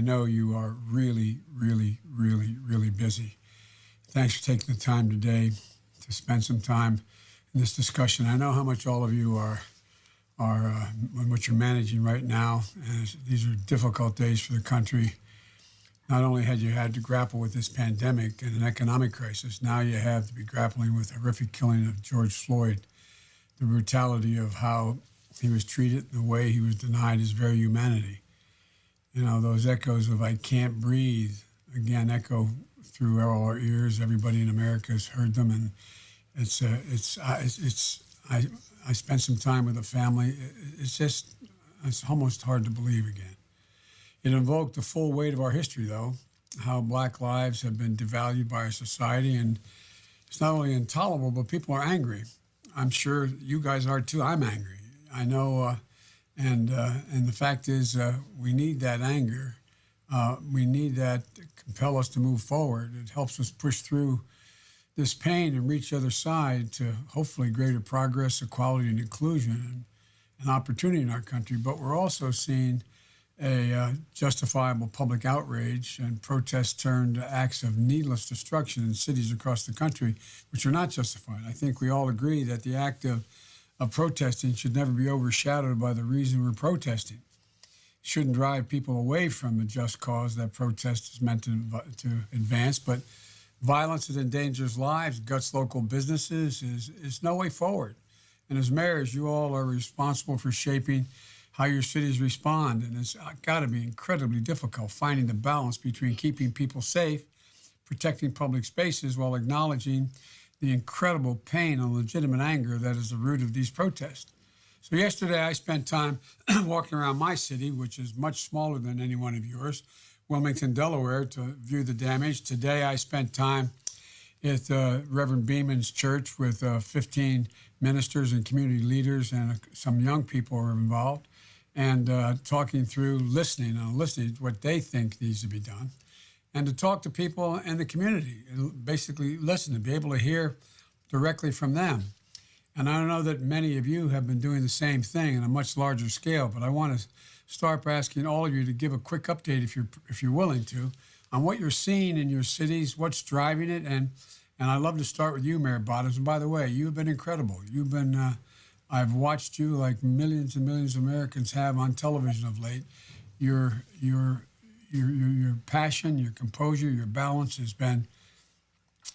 know you are really, really, really, really busy. Thanks for taking the time today to spend some time in this discussion. I know how much all of you are what you're managing right now, and these are difficult days for the country. Not only had you had to grapple with this pandemic and an economic crisis, now you have to be grappling with the horrific killing of George Floyd, the brutality of how he was treated, the way he was denied his very humanity. You know, those echoes of "I can't breathe" again echo through all our ears. Everybody in America has heard them, and I spent some time with the family. It's almost hard to believe again. It invoked the full weight of our history, though, how Black lives have been devalued by our society, and it's not only intolerable, but people are angry. I'm sure you guys are too. I'm angry. I know, and the fact is, we need that anger. We need that to compel us to move forward. It helps us push through this pain and reach the other side to hopefully greater progress, equality, and inclusion, and opportunity in our country. But we're also seeing a justifiable public outrage and protests turned to acts of needless destruction in cities across the country, which are not justified. I think we all agree that the act of protesting should never be overshadowed by the reason we're protesting. It shouldn't drive people away from the just cause that protest is meant to advance, but violence that endangers lives, guts local businesses is no way forward. And as mayors, you all are responsible for shaping how your cities respond, and it's got to be incredibly difficult finding the balance between keeping people safe, protecting public spaces, while acknowledging the incredible pain and legitimate anger that is the root of these protests. So yesterday I spent time walking around my city, which is much smaller than any one of yours, Wilmington, Delaware, to view the damage. Today I spent time at Reverend Beeman's church with 15 ministers and community leaders, and some young people are involved, and talking through, listening to what they think needs to be done, and to talk to people in the community, and basically listen, to be able to hear directly from them. And I know that many of you have been doing the same thing on a much larger scale, but I want to start by asking all of you to give a quick update, if you're willing to, on what you're seeing in your cities, what's driving it, and I'd love to start with you, Mayor Bottoms. And by the way, you've been incredible. You've been, I've watched you like millions and millions of Americans have on television of late. Your passion, your composure, your balance has been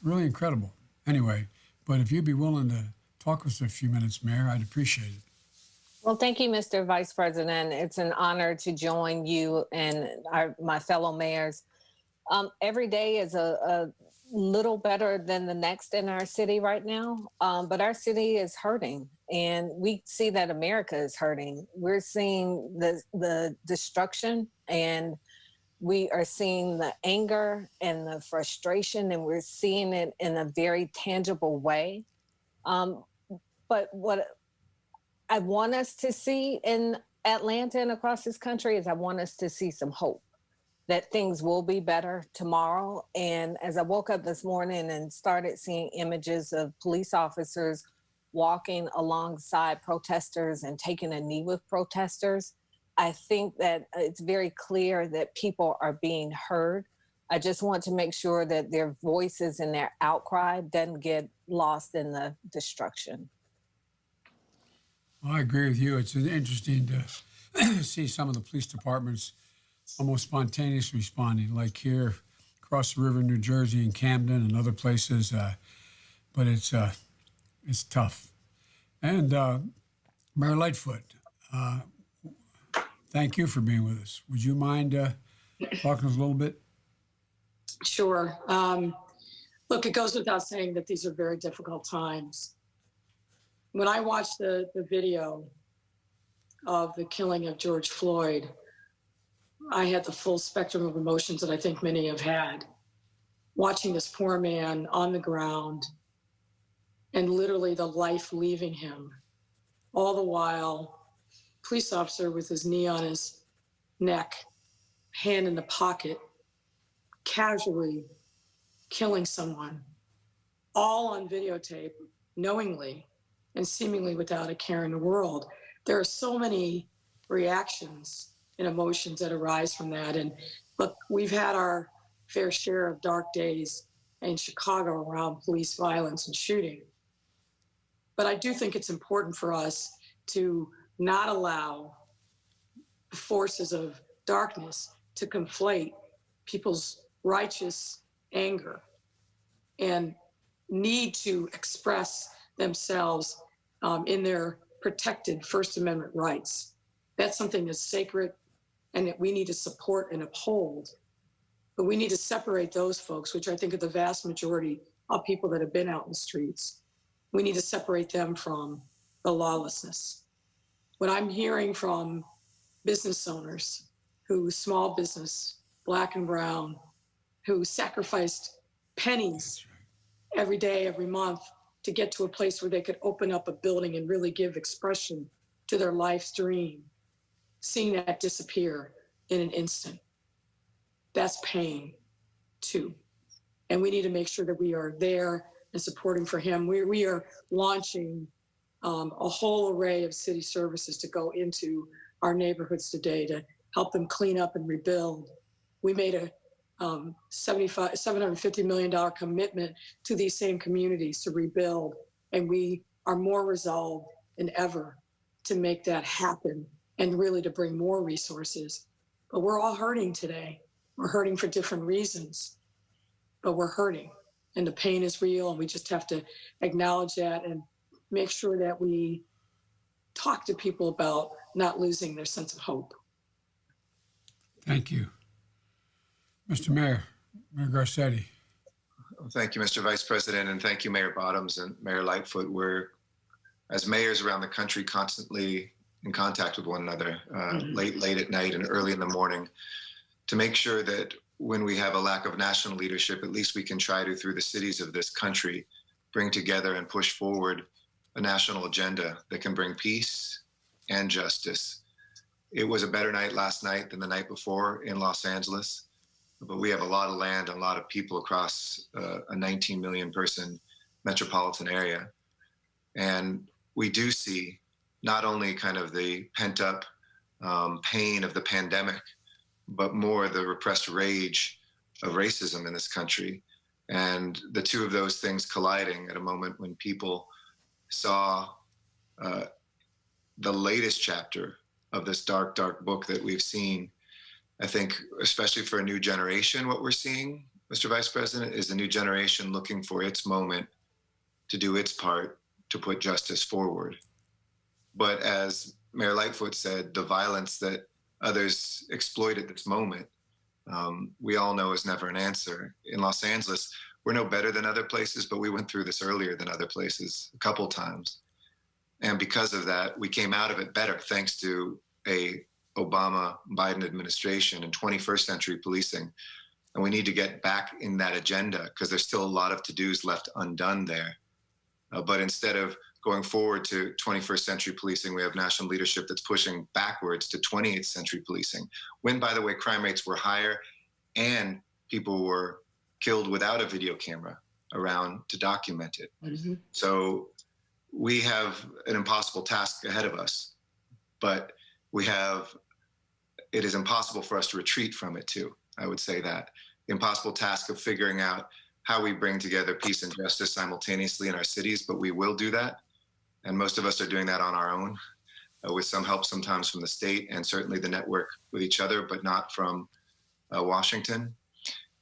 really incredible. Anyway, but if you'd be willing to talk with us a few minutes, Mayor, I'd appreciate it. Well, thank you, Mr. Vice President. It's an honor to join you and my fellow mayors. Every day is a little better than the next in our city right now, but our city is hurting, and we see that America is hurting. We're seeing the destruction, and we are seeing the anger and the frustration, and we're seeing it in a very tangible way. But what I want us to see in Atlanta and across this country is I want us to see some hope that things will be better tomorrow. And as I woke up this morning and started seeing images of police officers walking alongside protesters and taking a knee with protesters, I think that it's very clear that people are being heard. I just want to make sure that their voices and their outcry doesn't get lost in the destruction. Well, I agree with you. It's interesting to see some of the police departments almost spontaneously responding, like here across the river in New Jersey and Camden and other places. But it's tough. And Mayor Lightfoot, thank you for being with us. Would you mind talking to us a little bit? Sure. Look, it goes without saying that these are very difficult times. When I watched the video of the killing of George Floyd, I had the full spectrum of emotions that I think many have had. Watching this poor man on the ground and literally the life leaving him, all the while, police officer with his knee on his neck, hand in the pocket, casually killing someone, all on videotape, knowingly and seemingly without a care in the world. There are so many reactions and emotions that arise from that. And look, we've had our fair share of dark days in Chicago around police violence and shooting. But I do think it's important for us to not allow the forces of darkness to conflate people's righteous anger and need to express themselves in their protected First Amendment rights. That's something that's sacred and that we need to support and uphold. But we need to separate those folks, which I think are the vast majority of people that have been out in the streets. We need to separate them from the lawlessness. What I'm hearing from business owners small business, black and brown, who sacrificed pennies every day, every month to get to a place where they could open up a building and really give expression to their life's dream, seeing that disappear in an instant. That's pain too. And we need to make sure that we are there and supporting for him. We are launching a whole array of city services to go into our neighborhoods today to help them clean up and rebuild. We made a $750 million commitment to these same communities to rebuild. And we are more resolved than ever to make that happen and really to bring more resources. But we're all hurting today. We're hurting for different reasons, but we're hurting and the pain is real. And we just have to acknowledge that and make sure that we talk to people about not losing their sense of hope. Thank you. Mr. Mayor Garcetti. Thank you, Mr. Vice President, and thank you, Mayor Bottoms and Mayor Lightfoot. We're, as mayors around the country, constantly in contact with one another, late at night and early in the morning, to make sure that when we have a lack of national leadership, at least we can try to, through the cities of this country, bring together and push forward a national agenda that can bring peace and justice. It was a better night last night than the night before in Los Angeles, but we have a lot of land and a lot of people across a 19 million person metropolitan area. And we do see not only kind of the pent up pain of the pandemic, but more the repressed rage of racism in this country. And the two of those things colliding at a moment when people saw the latest chapter of this dark, dark book that we've seen. I think, especially for a new generation, what we're seeing, Mr. Vice President, is the new generation looking for its moment to do its part to put justice forward. But as Mayor Lightfoot said, the violence that others exploit at this moment, we all know is never an answer. In Los Angeles, we're no better than other places, but we went through this earlier than other places a couple times. And because of that, we came out of it better, thanks to a Obama-Biden administration and 21st century policing. And we need to get back in that agenda because there's still a lot of to-dos left undone there. But instead of going forward to 21st century policing, we have national leadership that's pushing backwards to 28th century policing. When, by the way, crime rates were higher and people were killed without a video camera around to document it. Mm-hmm. So we have an impossible task ahead of us, but it is impossible for us to retreat from it too. I would say that. The impossible task of figuring out how we bring together peace and justice simultaneously in our cities, but we will do that. And most of us are doing that on our own, with some help sometimes from the state and certainly the network with each other, but not from Washington.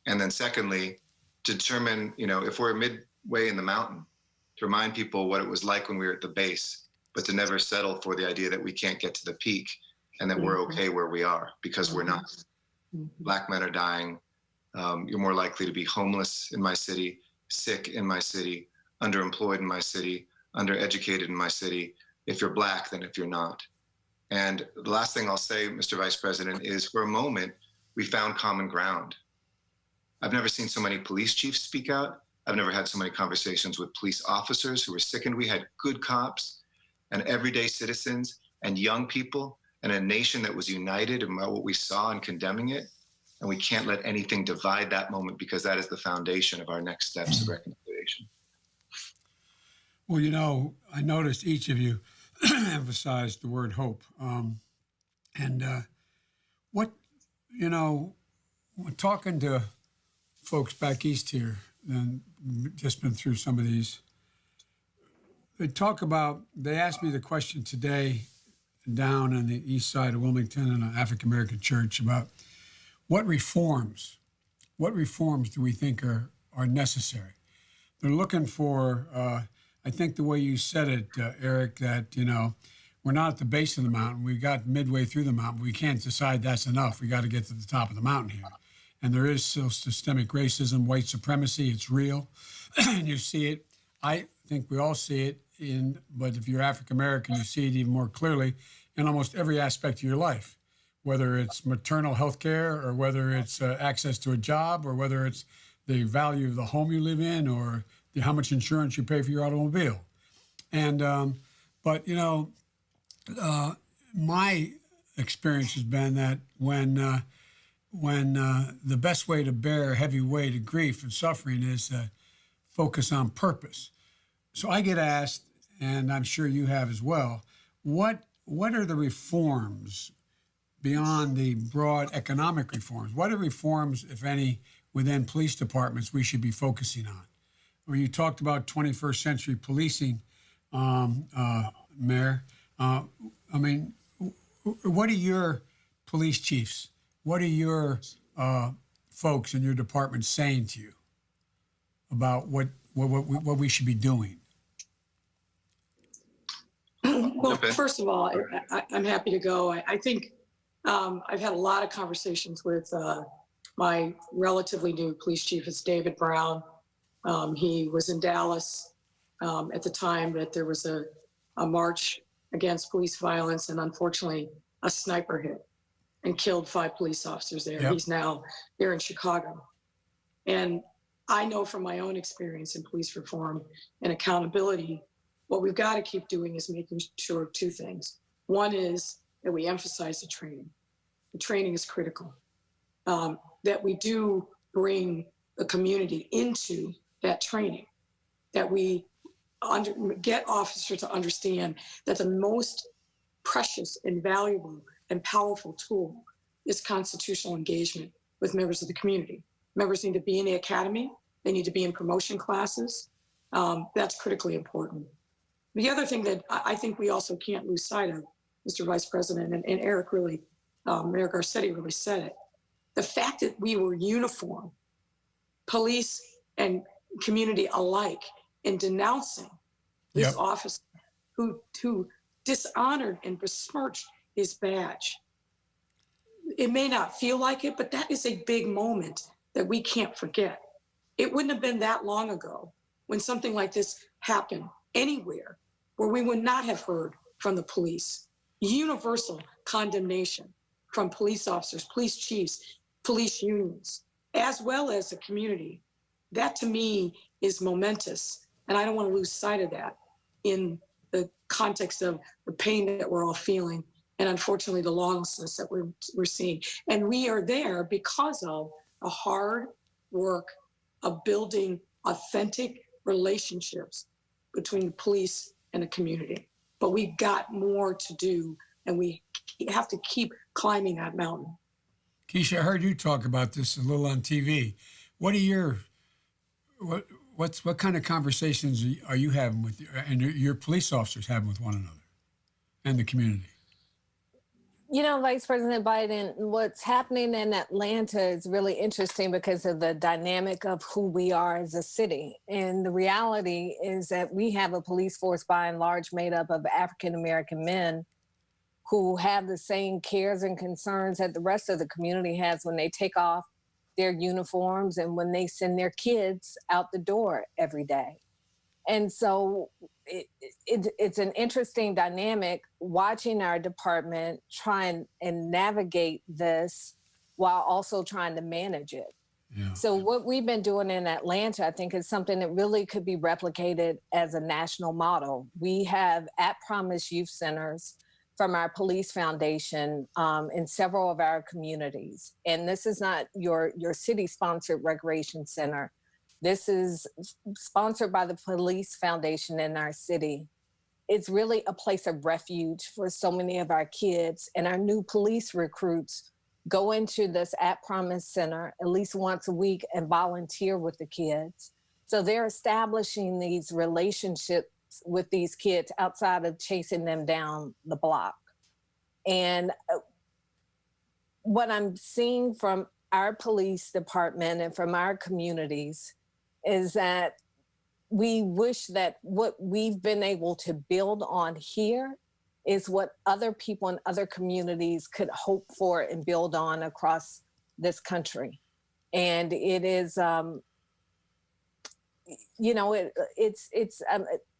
And then secondly, to determine, if we're midway in the mountain, to remind people what it was like when we were at the base, but to never settle for the idea that we can't get to the peak and that we're okay where we are, because we're not. Black men are dying. You're more likely to be homeless in my city, sick in my city, underemployed in my city, undereducated in my city, if you're Black than if you're not. And the last thing I'll say, Mr. Vice President, is for a moment, we found common ground. I've never seen so many police chiefs speak out. I've never had so many conversations with police officers who were sickened. We had good cops and everyday citizens and young people and a nation that was united about what we saw and condemning it. And we can't let anything divide that moment, because that is the foundation of our next steps of reconciliation. Well, I noticed each of you emphasized the word hope. And What, you know, when talking to folks back east here, and just been through some of these, they asked me the question today down on the east side of Wilmington in an African American church about what reforms do we think are necessary? They're looking for, I think the way you said it, Eric, that, we're not at the base of the mountain. We got midway through the mountain. We can't decide that's enough. We got to get to the top of the mountain here. And there is still systemic racism, white supremacy. It's real. And you see it. I think we all see it but if you're African American, you see it even more clearly in almost every aspect of your life, whether it's maternal health care or whether it's access to a job or whether it's the value of the home you live in or how much insurance you pay for your automobile. And, but, my experience has been that when the best way to bear heavy weight of grief and suffering is to focus on purpose. So I get asked, and I'm sure you have as well, what are the reforms beyond the broad economic reforms? What are reforms, if any, within police departments we should be focusing on? When you talked about 21st century policing, Mayor, what are your police chiefs? What are your folks in your department saying to you about what we should be doing? Well, first of all, I'm happy to go. I think I've had a lot of conversations with my relatively new police chief, is David Brown. He was in Dallas at the time that there was a march against police violence, and unfortunately, a sniper hit and killed 5 police officers there. Yep. He's now here in Chicago. And I know from my own experience in police reform and accountability, what we've got to keep doing is making sure of 2 things. One is that we emphasize the training. The training is critical. That we do bring the community into that training, that we get officers to understand that the most precious and valuable and powerful tool is constitutional engagement with members of the community. Members need to be in the academy. They need to be in promotion classes. That's critically important. The other thing that I think we also can't lose sight of, Mr. Vice President, and Eric Garcetti really said it, the fact that we were uniform, police and community alike, in denouncing this officer who dishonored and besmirched his badge. It may not feel like it, but that is a big moment that we can't forget. It wouldn't have been that long ago when something like this happened anywhere where we would not have heard from the police. Universal condemnation from police officers, police chiefs, police unions, as well as the community. That to me is momentous. And I don't want to lose sight of that in the context of the pain that we're all feeling and unfortunately the lawlessness that we're seeing. And we are there because of the hard work of building authentic relationships between the police and the community. But we've got more to do, and we have to keep climbing that mountain. Keisha, I heard you talk about this a little on TV. What kind of conversations are you having with and your police officers having with one another and the community? Vice President Biden, what's happening in Atlanta is really interesting because of the dynamic of who we are as a city. And the reality is that we have a police force by and large made up of African-American men who have the same cares and concerns that the rest of the community has when they take off their uniforms and when they send their kids out the door every day. And so it's an interesting dynamic watching our department try and navigate this while also trying to manage it. Yeah. So what we've been doing in Atlanta, I think, is something that really could be replicated as a national model. We have at-promise youth centers from our police foundation in several of our communities. And this is not your city-sponsored recreation center. This is sponsored by the police foundation in our city. It's really a place of refuge for so many of our kids, and our new police recruits go into this at Promise Center at least once a week and volunteer with the kids. So they're establishing these relationships with these kids outside of chasing them down the block. And what I'm seeing from our police department and from our communities is that we wish that what we've been able to build on here is what other people in other communities could hope for and build on across this country. And it is, you know,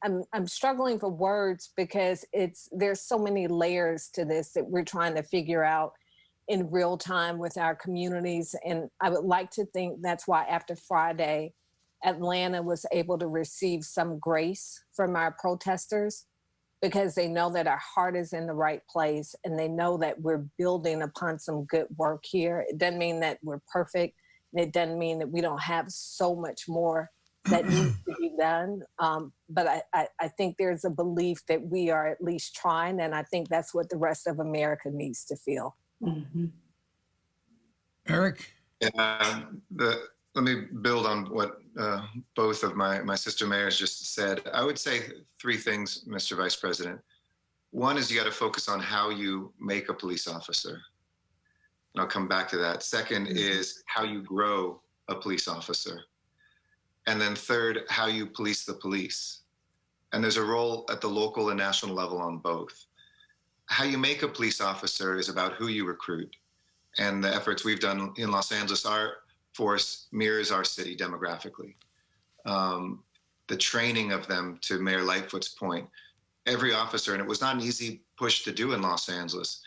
I'm struggling for words because there's so many layers to this that we're trying to figure out in real time with our communities. And I would like to think that's why after Friday, Atlanta was able to receive some grace from our protesters, because they know that our heart is in the right place and they know that we're building upon some good work here. It doesn't mean that we're perfect. And it doesn't mean that we don't have so much more that needs to be done. But I think there's a belief that we are at least trying. And I think that's what the rest of America needs to feel. Mm-hmm. Eric? Let me build on what both of my sister mayors just said. I would say three things, Mr. Vice President. One is you got to focus on how you make a police officer. And I'll come back to that. Second is how you grow a police officer. And then third, how you police the police. And there's a role at the local and national level on both. How you make a police officer is about who you recruit. And the efforts we've done in Los Angeles, our force mirrors our city demographically. The training of them, to Mayor Lightfoot's point, every officer, and it was not an easy push to do in Los Angeles,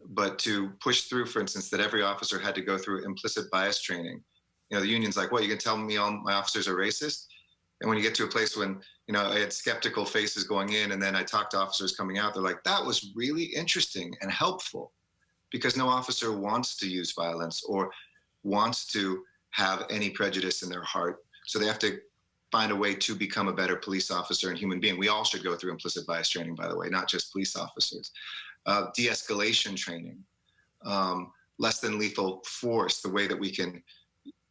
but to push through, for instance, that every officer had to go through implicit bias training. You know, the union's like, what, you can tell me all my officers are racist? And when you get to a place when, you know, I had skeptical faces going in and then I talked to officers coming out, they're like, that was really interesting and helpful, because no officer wants to use violence or wants to have any prejudice in their heart. So they have to find a way to become a better police officer and human being. We all should go through implicit bias training, by the way, not just police officers. De-escalation training, less than lethal force, the way that we can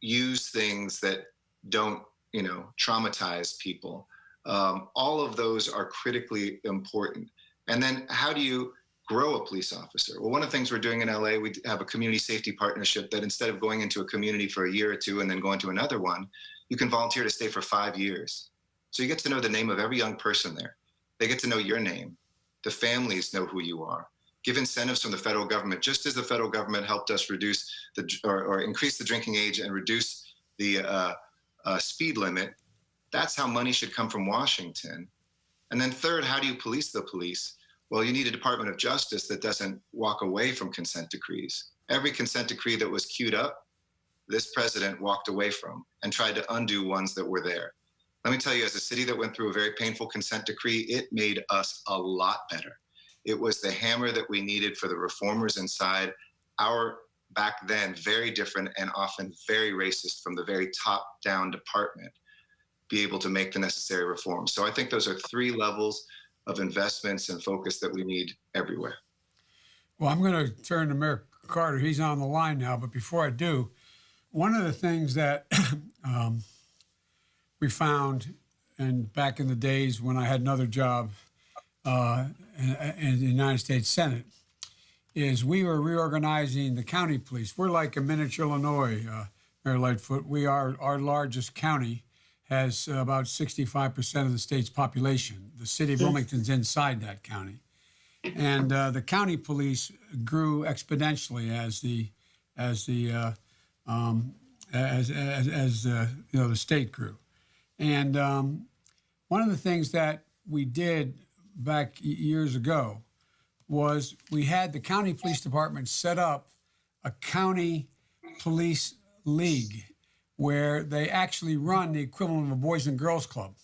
use things that don't, you know, traumatize people. All of those are critically important. And then how do you grow a police officer? Well, one of the things we're doing in LA, we have a community safety partnership that instead of going into a community for a year or two and then going to another one, you can volunteer to stay for 5 years. So you get to know the name of every young person there. They get to know your name. The families know who you are. Give incentives from the federal government, just as the federal government helped us reduce or increase the drinking age and reduce the speed limit. That's how money should come from Washington. And then third, how do you police the police? Well, you need a Department of Justice that doesn't walk away from consent decrees. Every consent decree that was queued up, this president walked away from and tried to undo ones that were there. Let me tell you, as a city that went through a very painful consent decree, it made us a lot better. It was the hammer that we needed for the reformers inside our, back then, very different and often very racist from the very top down department, be able to make the necessary reforms. So I think those are three levels of investments and focus that we need everywhere. Well, I'm going to turn to Mayor Carter. He's on the line now. But before I do, one of the things that we found, and back in the days when I had another job in the United States Senate, is we were reorganizing the county police. We're like a miniature Illinois, Mayor Lightfoot. Our largest county has about 65% of the state's population. The city of Wilmington's inside that county. And the county police grew exponentially as the state grew. And one of the things that we did back years ago was we had the county police department set up a county police league where they actually run the equivalent of a Boys and Girls Club.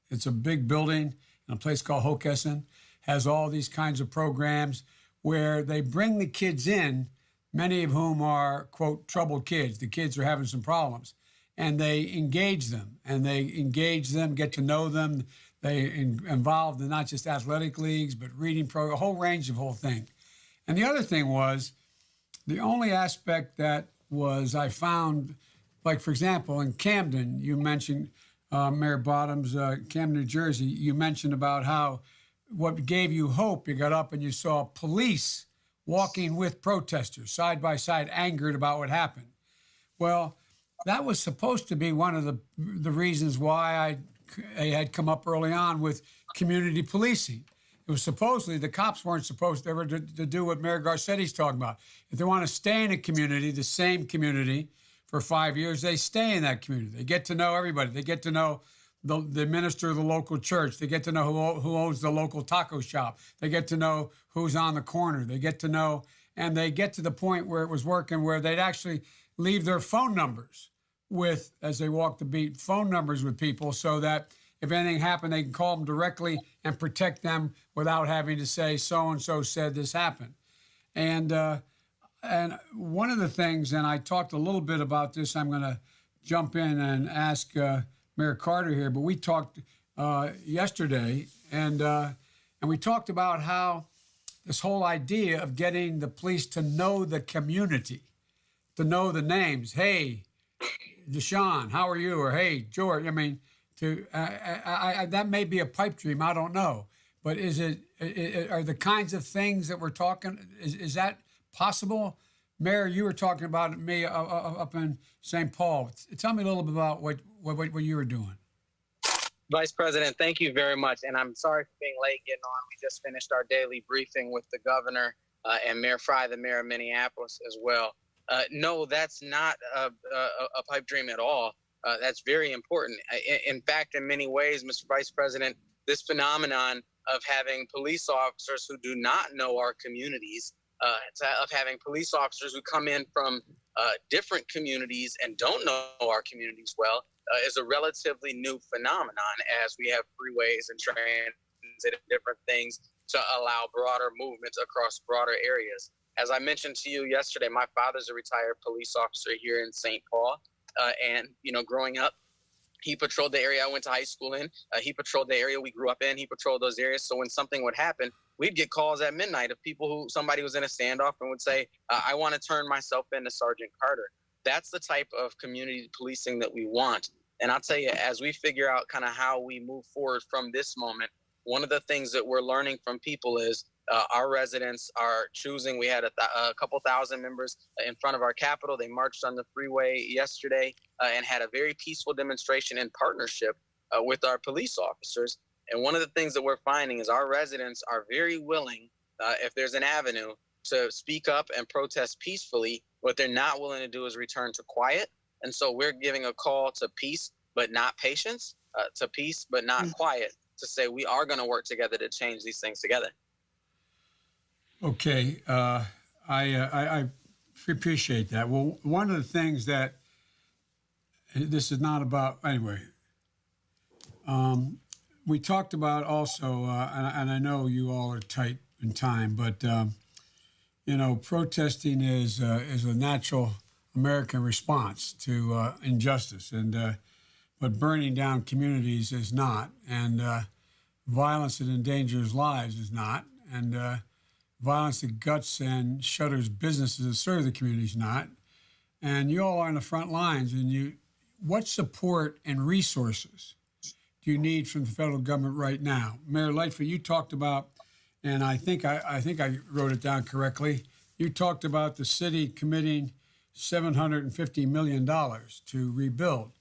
It's a big building in a place called Hockessin, has all these kinds of programs where they bring the kids in, many of whom are, quote, troubled kids. The kids are having some problems. And they engage them, get to know them. They involved in not just athletic leagues, but reading program, a whole range of whole thing. And the other thing was The only aspect that was I found, like for example, in Camden, you mentioned Mayor Bottoms, Camden, New Jersey. You mentioned about how what gave you hope. You got up and you saw police walking with protesters side by side, angered about what happened. Well, that was supposed to be one of the reasons why I had come up early on with community policing. It was supposedly the cops weren't supposed ever to do what Mayor Garcetti's talking about. If they want to stay in a community, the same community, for 5 years, they stay in that community. They get to know everybody. They get to know the minister of the local church. They get to know who owns the local taco shop. They get to know who's on the corner. They get to know, and they get to the point where it was working where they'd actually leave their phone numbers with, as they walk the beat, phone numbers with people so that if anything happened, they can call them directly and protect them without having to say, so-and-so said this happened. And one of the things, and I talked a little bit about this, I'm going to jump in and ask Mayor Carter here, but we talked yesterday, and we talked about how this whole idea of getting the police to know the community, to know the names. Hey, Deshaun, how are you? Or hey, George. I mean, that may be a pipe dream. I don't know, but are the kinds of things that we're talking? Is that possible? Mayor, you were talking about me up in St. Paul. Tell me a little bit about what you were doing. Vice President, thank you very much. And I'm sorry for being late getting on. We just finished our daily briefing with the governor and Mayor Fry, the mayor of Minneapolis, as well. No, that's not a pipe dream at all. That's very important. In fact, in many ways, Mr. Vice President, this phenomenon of having police officers who do not know our communities, of having police officers who come in from different communities and don't know our communities well, is a relatively new phenomenon as we have freeways and transit and different things to allow broader movements across broader areas. As I mentioned to you yesterday, my father's a retired police officer here in St. Paul. And, growing up, he patrolled the area I went to high school in. He patrolled the area we grew up in. He patrolled those areas. So when something would happen, we'd get calls at midnight of people somebody was in a standoff and would say, I want to turn myself in to Sergeant Carter. That's the type of community policing that we want. And I'll tell you, as we figure out kind of how we move forward from this moment, one of the things that we're learning from people is our residents are choosing. We had a couple thousand members in front of our Capitol. They marched on the freeway yesterday and had a very peaceful demonstration in partnership with our police officers. And one of the things that we're finding is our residents are very willing, if there's an avenue, to speak up and protest peacefully. What they're not willing to do is return to quiet. And so we're giving a call to peace, but not patience, to peace, but not quiet, to say we are going to work together to change these things together. Okay, I appreciate that. Well, one of the things that this is not about, anyway, we talked about also, and I know you all are tight in time, but, protesting is a natural American response to injustice, but burning down communities is not, and violence that endangers lives is not, and violence that guts and shutters businesses that serve the community is not. And you all are on the front lines, and what support and resources do you need from the federal government right now? Mayor Lightfoot, you talked about, and I think I wrote it down correctly, you talked about the city committing $750 million to rebuild.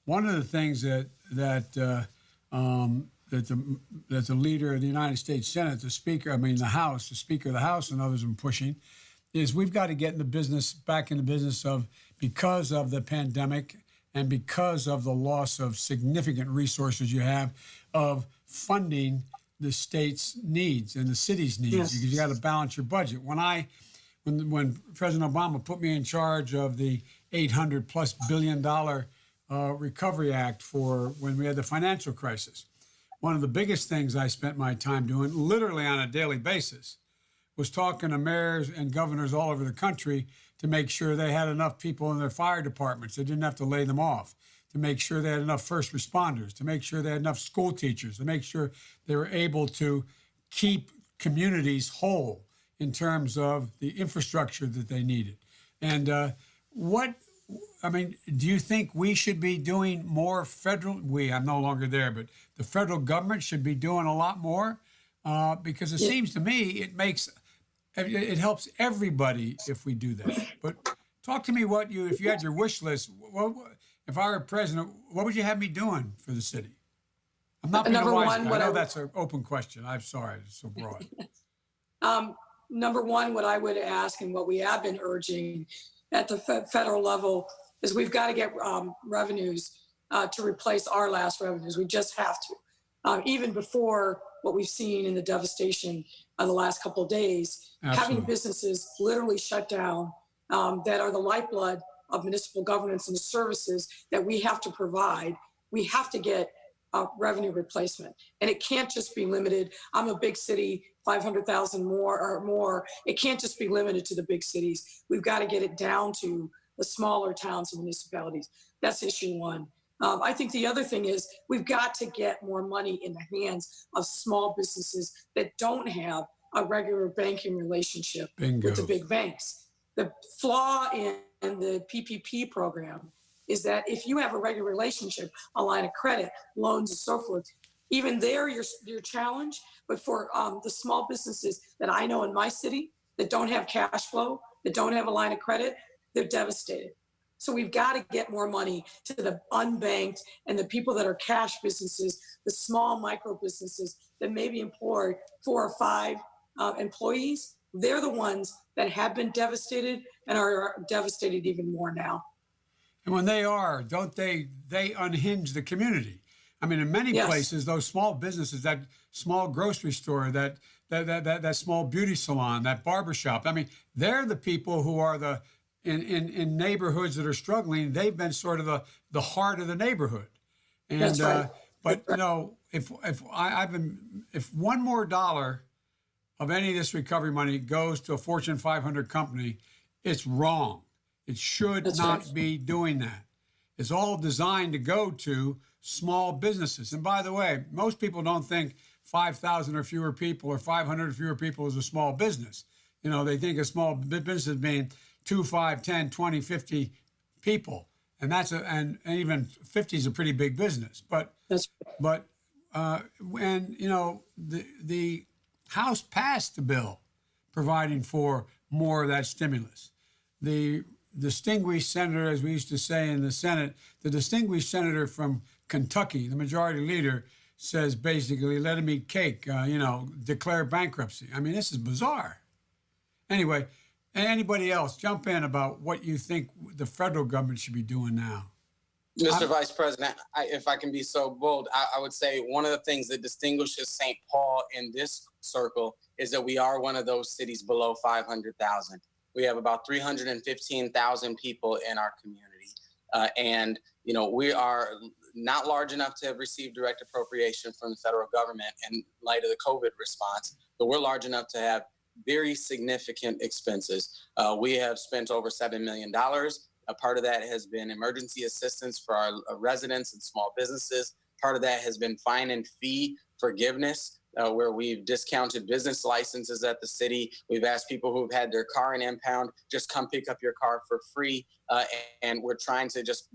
One of the things that the leader of the United States Senate, the Speaker of the House, and others have been pushing, is we've got to get back in the business of, because of the pandemic and because of the loss of significant resources you have, of funding the state's needs and the city's needs, Yes. because you got to balance your budget. When President Obama put me in charge of the $800+ billion Recovery Act for when we had the financial crisis, one of the biggest things I spent my time doing, literally on a daily basis, was talking to mayors and governors all over the country to make sure they had enough people in their fire departments. They didn't have to lay them off. To make sure they had enough first responders, to make sure they had enough school teachers, to make sure they were able to keep communities whole in terms of the infrastructure that they needed. And do you think we should be doing more I'm no longer there, but the federal government should be doing a lot more? Because it seems to me it helps everybody if we do that. But talk to me if you had your wish list, if I were president, what would you have me doing for the city? I'm not being a wise guy. I know that's an open question. I'm sorry, it's so broad. Number one, what I would ask and what we have been urging at the federal level is we've got to get revenues to replace our last revenues. We just have to. Even before what we've seen in the devastation of the last couple of days, Absolutely. Having businesses literally shut down that are the lifeblood of municipal governance and the services that we have to provide, we have to get revenue replacement. And it can't just be limited. I'm a big city, 500,000 more. It can't just be limited to the big cities. We've got to get it down to the smaller towns and municipalities. That's issue one. I think the other thing is we've got to get more money in the hands of small businesses that don't have a regular banking relationship with the big banks. The flaw in the PPP program is that if you have a regular relationship, a line of credit, loans, and so forth, even there you're challenged. But for the small businesses that I know in my city that don't have cash flow, that don't have a line of credit, they're devastated. So we've got to get more money to the unbanked and the people that are cash businesses, the small micro businesses that maybe employ 4 or 5 employees. They're the ones that have been devastated and are devastated even more now. And when they are, don't they unhinge the community? I mean, in many places, those small businesses, that small grocery store, that small beauty salon, that barbershop, I mean, they're the people who are in neighborhoods that are struggling. They've been sort of the heart of the neighborhood. And That's right. But you know, if one more dollar of any of this recovery money goes to a Fortune 500 company, it's wrong. It should not be doing that. It's all designed to go to small businesses. And by the way, most people don't think 5,000 or fewer people or 500 or fewer people is a small business. You know, they think a small business being 2, 5, 10, 20, 50 people. And and even 50 is a pretty big business. But when, you know, the House passed the bill providing for more of that stimulus. The distinguished senator, as we used to say in the Senate, the distinguished senator from Kentucky, the majority leader, says basically, let him eat cake, declare bankruptcy. I mean, this is bizarre. Anyway, anybody else, jump in about what you think the federal government should be doing now. Mr. Vice President, if I can be so bold, I would say one of the things that distinguishes St. Paul in this circle is that we are one of those cities below 500,000. We have about 315,000 people in our community. And, you know, we are not large enough to have received direct appropriation from the federal government in light of the COVID response, but we're large enough to have very significant expenses. We have spent over $7 million. A part of that has been emergency assistance for our residents and small businesses. Part of that has been fine and fee forgiveness, where we've discounted business licenses at the city. We've asked people who've had their car in impound, just come pick up your car for free. And we're trying to just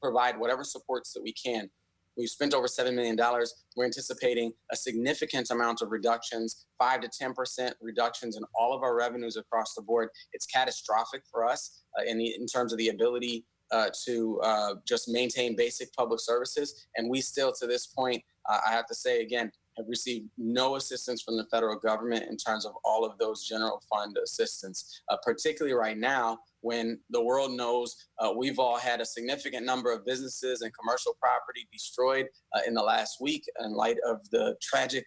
provide whatever supports that we can. We've spent over $7 million. We're anticipating a significant amount of reductions, 5 to 10% reductions in all of our revenues across the board. It's catastrophic for us in terms of the ability to just maintain basic public services. And we still, to this point, I have to say again, have received no assistance from the federal government in terms of all of those general fund assistance, particularly right now when the world knows we've all had a significant number of businesses and commercial property destroyed in the last week in light of the tragic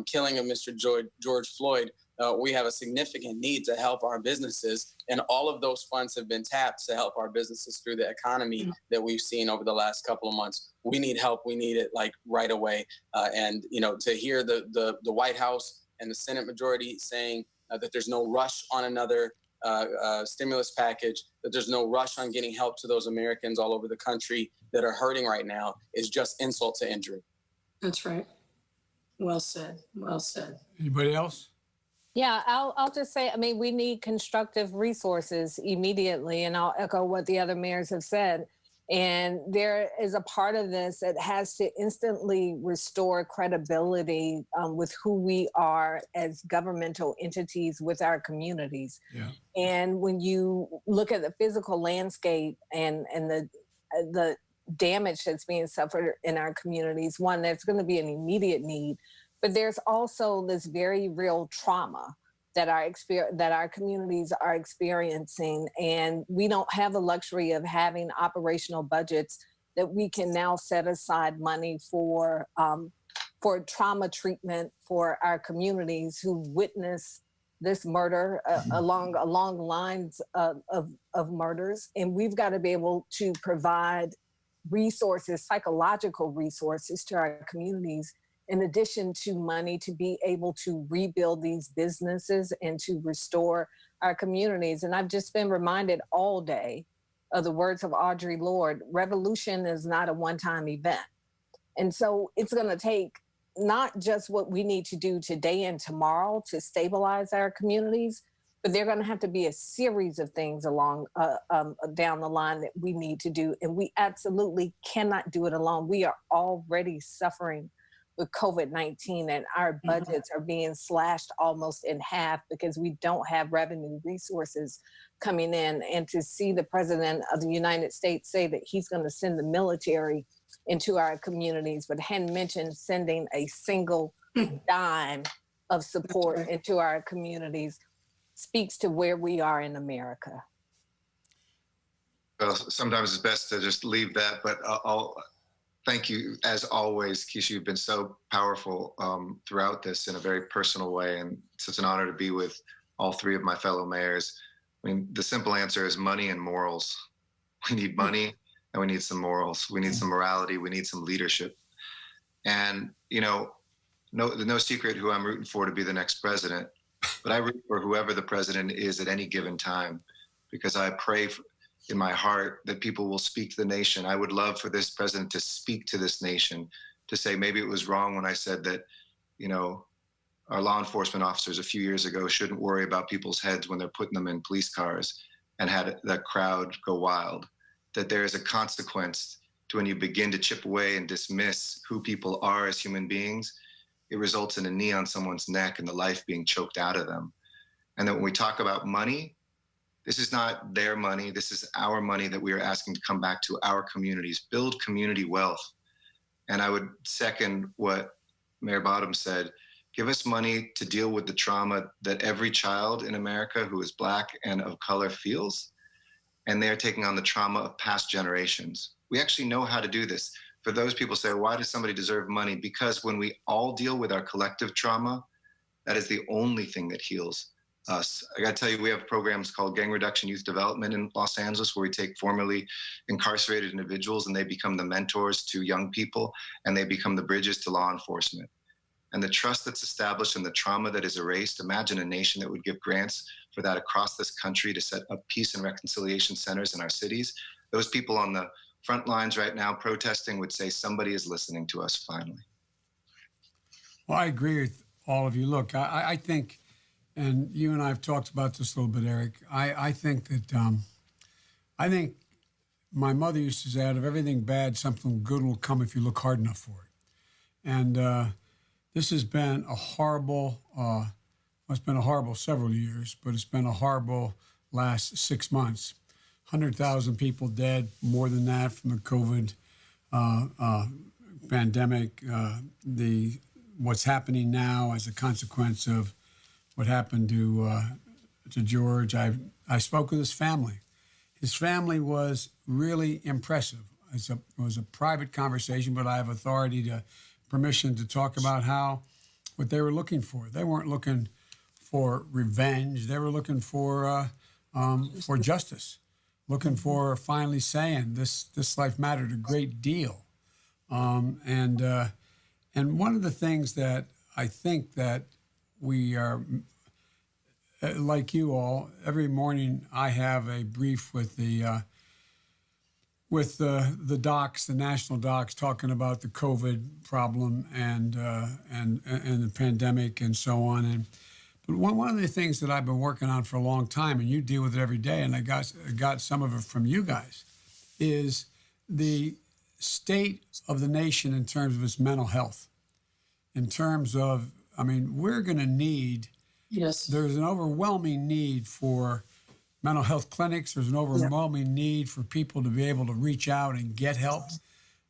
killing of Mr. George Floyd. We have a significant need to help our businesses, and all of those funds have been tapped to help our businesses through the economy that we've seen over the last couple of months. We need help. We need it like right away. And, you know, to hear the White House and the Senate majority saying that there's no rush on another stimulus package, that there's no rush on getting help to those Americans all over the country that are hurting right now is just insult to injury. That's right. Well said. Well said. Anybody else? Yeah, I'll just say, I mean, we need constructive resources immediately, and I'll echo what the other mayors have said. And there is a part of this that has to instantly restore credibility with who we are as governmental entities with our communities. Yeah. And when you look at the physical landscape and the damage that's being suffered in our communities, one, there's going to be an immediate need, but there's also this very real trauma that our communities are experiencing, and we don't have the luxury of having operational budgets that we can now set aside money for trauma treatment for our communities who witness this murder along lines of murders. And we've got to be able to provide resources, psychological resources to our communities, in addition to money to be able to rebuild these businesses and to restore our communities. And I've just been reminded all day of the words of Audre Lorde: revolution is not a one-time event. And so it's going to take not just what we need to do today and tomorrow to stabilize our communities, but they're going to have to be a series of things along down the line that we need to do. And we absolutely cannot do it alone. We are already suffering with COVID-19, and our budgets are being slashed almost in half because we don't have revenue resources coming in. And to see the president of the United States say that he's going to send the military into our communities, but hadn't mentioned sending a single dime of support into our communities, speaks to where we are in America. Well, sometimes it's best to just leave that, but I'll thank you, as always, Keisha. You've been so powerful throughout this in a very personal way, and it's such an honor to be with all three of my fellow mayors. I mean, the simple answer is money and morals. We need money and we need some morals. We need some morality. We need some leadership. And, you know, no secret who I'm rooting for to be the next president, but I root for whoever the president is at any given time, because I pray in my heart that people will speak to the nation. I would love for this president to speak to this nation, to say maybe it was wrong when I said that, you know, our law enforcement officers a few years ago shouldn't worry about people's heads when they're putting them in police cars, and had that crowd go wild. That there is a consequence to when you begin to chip away and dismiss who people are as human beings. It results in a knee on someone's neck and the life being choked out of them. And that when we talk about money, this is not their money. This is our money that we are asking to come back to our communities, build community wealth. And I would second what Mayor Bottom said. Give us money to deal with the trauma that every child in America who is Black and of color feels. And they're taking on the trauma of past generations. We actually know how to do this. For those people say, why does somebody deserve money? Because when we all deal with our collective trauma, that is the only thing that heals us. I gotta tell you, we have programs called Gang Reduction Youth Development in Los Angeles, where we take formerly incarcerated individuals and they become the mentors to young people, and they become the bridges to law enforcement. And the trust that's established and the trauma that is erased, imagine a nation that would give grants for that across this country to set up peace and reconciliation centers in our cities. Those people on the front lines right now protesting would say somebody is listening to us finally. Well, I agree with all of you. Look, I think, and you and I have talked about this a little bit, Eric, I think that, I think my mother used to say, out of everything bad, something good will come if you look hard enough for it. And this has been a horrible, it's been a horrible several years, but it's been a horrible last 6 months. 100,000 people dead, more than that from the COVID pandemic. What's happening now as a consequence of what happened to George. I spoke with his family. His family was really impressive. It was a private conversation, but I have permission to talk about what they were looking for. They weren't looking for revenge. They were looking for justice, looking for finally saying this life mattered a great deal. And one of the things that I think that we are, like you all, every morning I have a brief with the docs, the national docs, talking about the COVID problem and the pandemic and so on. But one of the things that I've been working on for a long time, and you deal with it every day, and I got some of it from you guys, is the state of the nation in terms of its mental health. In terms of, I mean, we're going to need, Yes. there's an overwhelming need for mental health clinics. There's an overwhelming need for people to be able to reach out and get help.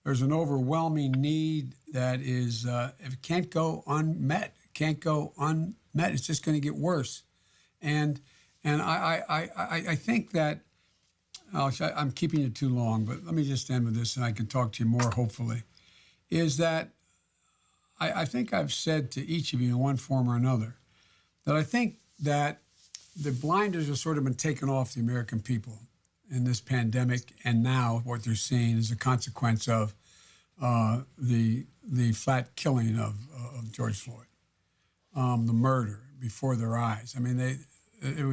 There's an overwhelming need that is, it can't go unmet. It can't go unmet. It's just going to get worse. And I think that, I'm keeping it too long, but let me just end with this and I can talk to you more, hopefully, is that I think I've said to each of you in one form or another that I think that the blinders have sort of been taken off the American people in this pandemic, and now what they're seeing is a consequence of the flat killing of George Floyd, the murder before their eyes. I mean, it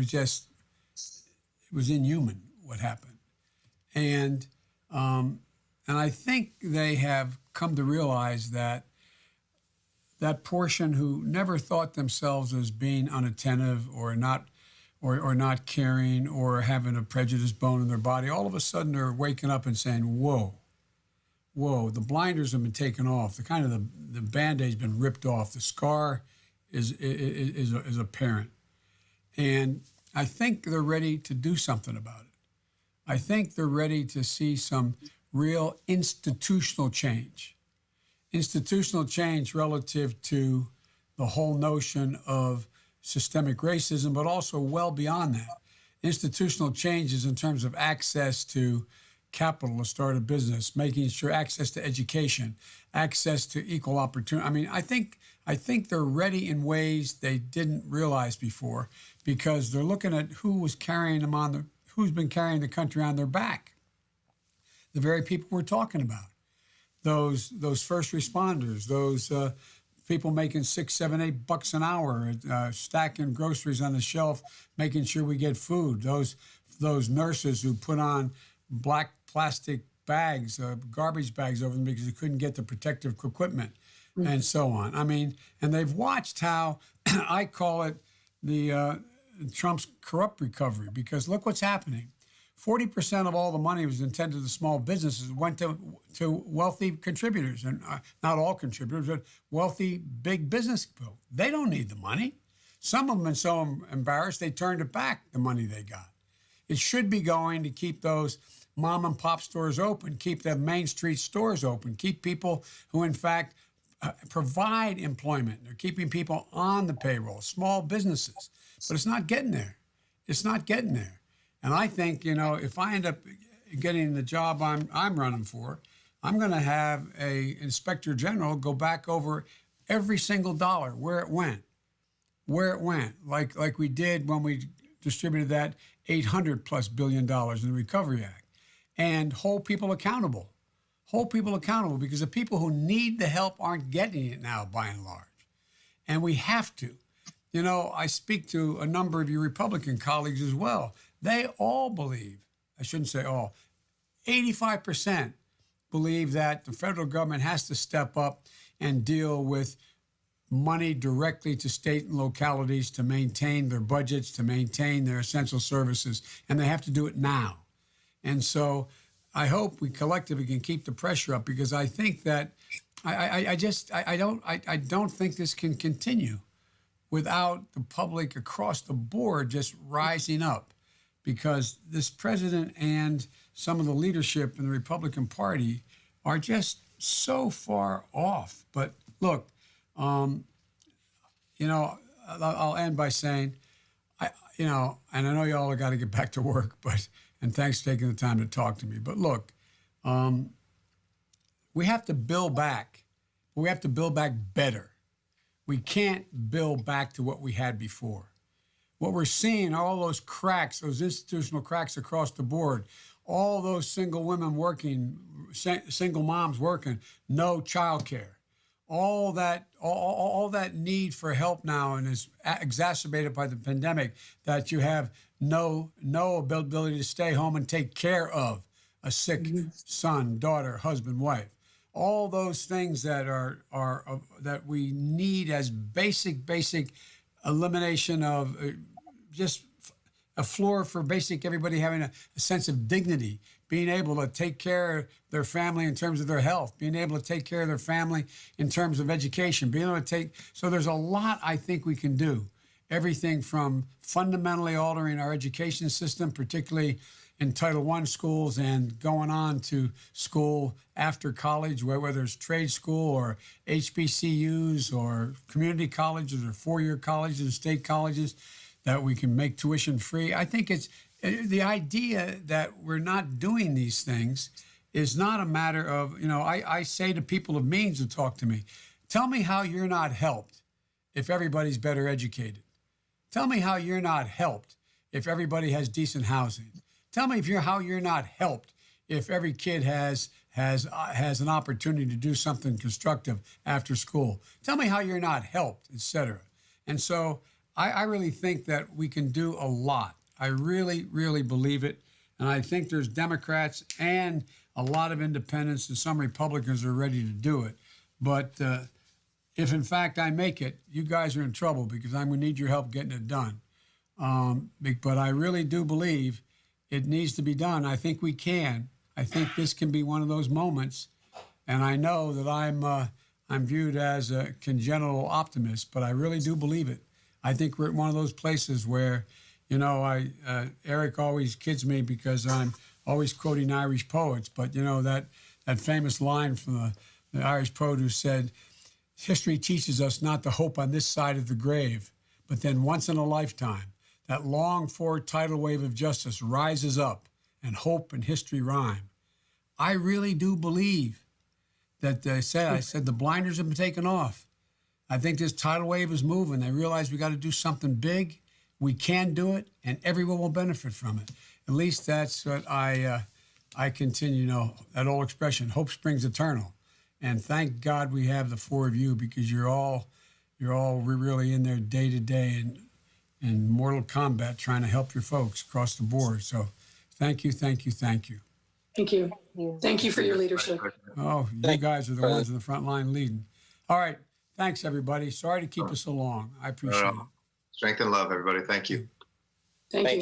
was inhuman what happened, and I think they have come to realize that portion who never thought themselves as being unattentive or not caring or having a prejudiced bone in their body, all of a sudden they're waking up and saying, whoa, the blinders have been taken off. The kind of the Band-Aid's been ripped off. The scar is apparent. And I think they're ready to do something about it. I think they're ready to see some real institutional change. Institutional change relative to the whole notion of systemic racism, but also well beyond that. Institutional changes in terms of access to capital to start a business, making sure access to education, access to equal opportunity. I mean, I think they're ready in ways they didn't realize before because they're looking at who's been carrying the country on their back. The very people we're talking about. Those first responders, those people making $6, $7, $8 an hour, stacking groceries on the shelf, making sure we get food. Those nurses who put on black plastic bags, garbage bags over them because they couldn't get the protective equipment, and so on. I mean, and they've watched how I call it the Trump's corrupt recovery because look what's happening. 40% of all the money was intended to small businesses went to wealthy contributors, and not all contributors, but wealthy big business people. They don't need the money. Some of them are so embarrassed they turned it back, the money they got. It should be going to keep those mom and pop stores open, keep the Main Street stores open, keep people who in fact provide employment. They're keeping people on the payroll, small businesses, but it's not getting there. It's not getting there. And I think, if I end up getting the job I'm running for, I'm going to have a inspector general go back over every single dollar, where it went, like we did when we distributed that $800+ billion in the Recovery Act, and hold people accountable because the people who need the help aren't getting it now, by and large. And we have to. I speak to a number of your Republican colleagues as well. They all believe, I shouldn't say all, 85% believe that the federal government has to step up and deal with money directly to state and localities to maintain their budgets, to maintain their essential services, and they have to do it now. And so I hope we collectively can keep the pressure up because I think that I don't think this can continue without the public across the board just rising up. Because this president and some of the leadership in the Republican Party are just so far off. But look, I'll end by saying, and I know y'all have got to get back to work, and thanks for taking the time to talk to me. But look, we have to build back. We have to build back better. We can't build back to what we had before. What we're seeing are all those cracks, those institutional cracks across the board, all those single women working, single moms working, no child care, all that need for help now and is exacerbated by the pandemic, that you have no ability to stay home and take care of a sick son, daughter, husband, wife. All those things that are that we need as basic elimination of just a floor for basic everybody having a sense of dignity, being able to take care of their family in terms of their health, being able to take care of their family in terms of education, being able to take, so there's a lot I think we can do. Everything from fundamentally altering our education system, particularly in Title I schools, and going on to school after college, whether it's trade school or HBCUs or community colleges or four-year colleges and state colleges, that we can make tuition free. I think it's the idea that we're not doing these things is not a matter of, I say to people of means who talk to me, tell me how you're not helped if everybody's better educated. Tell me how you're not helped if everybody has decent housing. Tell me how you're not helped if every kid has an opportunity to do something constructive after school. Tell me how you're not helped, etc. And so I really think that we can do a lot. I really, really believe it. And I think there's Democrats and a lot of independents and some Republicans are ready to do it. But if in fact I make it, you guys are in trouble because I'm going to need your help getting it done. But I really do believe it needs to be done. I think we can. I think this can be one of those moments. And I know that I'm viewed as a congenital optimist, but I really do believe it. I think we're at one of those places where, Eric always kids me because I'm always quoting Irish poets, but that famous line from the Irish poet who said, history teaches us not to hope on this side of the grave, but then once in a lifetime, that longed-for tidal wave of justice rises up and hope and history rhyme. I really do believe that I said the blinders have been taken off. I think this tidal wave is moving. They realize we got to do something big. We can do it, and everyone will benefit from it. At least that's what I continue. That old expression, hope springs eternal. And thank God we have the four of you because you're all really in there day to day in mortal combat trying to help your folks across the board. So thank you, thank you, thank you. Thank you. Thank you for your leadership. Oh, you guys are the ones in the front line leading. All right. Thanks, everybody. Sorry to keep us so long. I appreciate it. Strength and love, everybody. Thank you. Thank you.